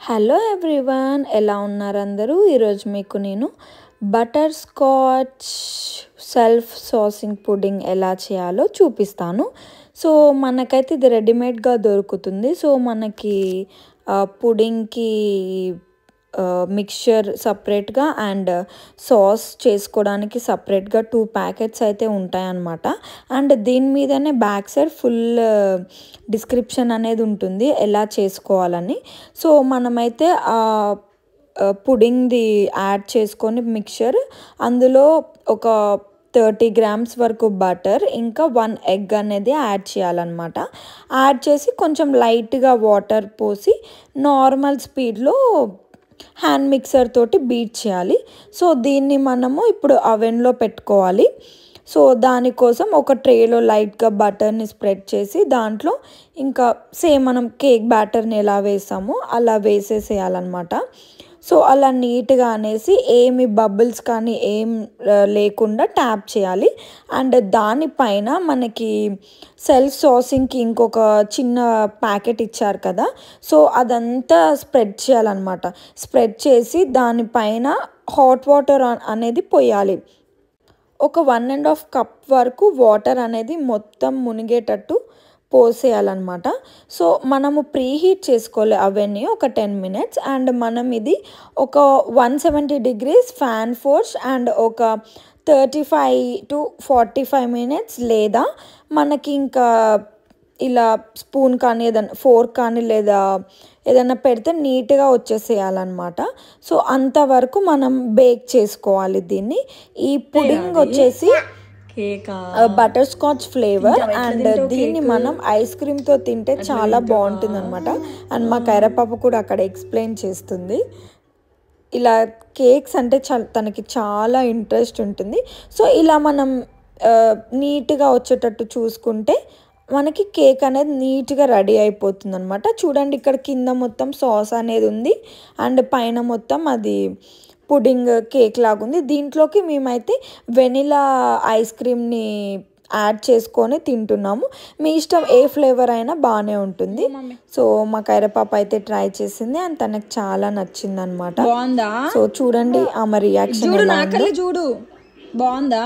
Hello everyone, ఎలా ఉన్నారు అందరూ? ఈరోజు మీకు నేను బటర్ స్కాచ్ సెల్ఫ్ సాసింగ్ పుడింగ్ ఎలా చేయాలో చూపిస్తాను. సో మనకైతే ఇది రెడీమేడ్గా దొరుకుతుంది. సో మనకి పుడింగ్కి మిక్చర్ సపరేట్గా అండ్ సాస్ చేసుకోవడానికి సపరేట్గా 2 ప్యాకెట్స్ అయితే ఉంటాయన్నమాట. అండ్ దీని మీదనే బ్యాక్ సైడ్ ఫుల్ డిస్క్రిప్షన్ అనేది ఉంటుంది ఎలా చేసుకోవాలని. సో మనమైతే పుడింగ్ది యాడ్ చేసుకొని మిక్చర్, అందులో ఒక 30 గ్రామ్స్ వరకు బటర్, ఇంకా 1 ఎగ్ అనేది యాడ్ చేయాలన్నమాట. యాడ్ చేసి కొంచెం లైట్గా వాటర్ పోసి నార్మల్ స్పీడ్లో హ్యాండ్ మిక్సర్ తోటి బీట్ చేయాలి. సో దీన్ని మనము ఇప్పుడు అవెన్లో పెట్టుకోవాలి. సో దానికోసం ఒక ట్రేలో లైట్గా బటర్ని స్ప్రెడ్ చేసి దాంట్లో ఇంకా సేమ్ మనం కేక్ బ్యాటర్ని ఎలా వేసామో అలా వేసేసేయాలన్నమాట. సో అలా నీట్గా అనేసి ఏమి బబుల్స్ కానీ ఏం లేకుండా ట్యాప్ చేయాలి. అండ్ దానిపైన మనకి సెల్ఫ్ సాసింగ్కి ఇంకొక చిన్న ప్యాకెట్ ఇచ్చారు కదా, సో అదంతా స్ప్రెడ్ చేయాలన్నమాట. స్ప్రెడ్ చేసి దానిపైన హాట్ వాటర్ అనేది పోయాలి. ఒక 1.5 కప్ వరకు వాటర్ అనేది మొత్తం మునిగేటట్టు పోసేయాలన్నమాట. సో మనము ప్రీ హీట్ చేసుకోవాలి అవన్నీ ఒక 10 మినిట్స్. అండ్ మనం ఇది ఒక 170 డిగ్రీస్ ఫ్యాన్ ఫోర్స్ అండ్ ఒక 35 to 45 మినిట్స్, లేదా మనకి ఇంకా ఇలా స్పూన్ కానీ ఏదైనా ఫోర్క్ కానీ లేదా ఏదైనా పెడితే నీట్గా వచ్చేసేయాలన్నమాట. సో అంతవరకు మనం బేక్ చేసుకోవాలి దీన్ని. ఈ పుడింగ్ వచ్చేసి బటర్ స్కాచ్ ఫ్లేవర్ అండ్ దీన్ని మనం ఐస్ క్రీమ్తో తింటే చాలా బాగుంటుంది అనమాట. అండ్ మా కైరపాప కూడా అక్కడ ఎక్స్ప్లెయిన్ చేస్తుంది. ఇలా కేక్స్ అంటే తనకి చాలా ఇంట్రెస్ట్ ఉంటుంది. సో ఇలా మనం నీట్గా వచ్చేటట్టు చూసుకుంటే మనకి కేక్ అనేది నీట్గా రెడీ అయిపోతుంది అనమాట. చూడండి, ఇక్కడ కింద మొత్తం సాస్ అనేది ఉంది అండ్ పైన మొత్తం అది పుడింగ్ కేక్ లాగా ఉంది. దీంట్లోకి మేమైతే వెనిలా ఐస్ క్రీమ్ని యాడ్ చేసుకొని తింటున్నాము. మీ ఇష్టం, ఏ ఫ్లేవర్ అయినా బాగానే ఉంటుంది. సో మా కైరపాప అయితే ట్రై చేసింది అండ్ తనకు చాలా నచ్చింది అనమాట. సో చూడండి ఆమె రియాక్షన్. చూడు బాగుందా.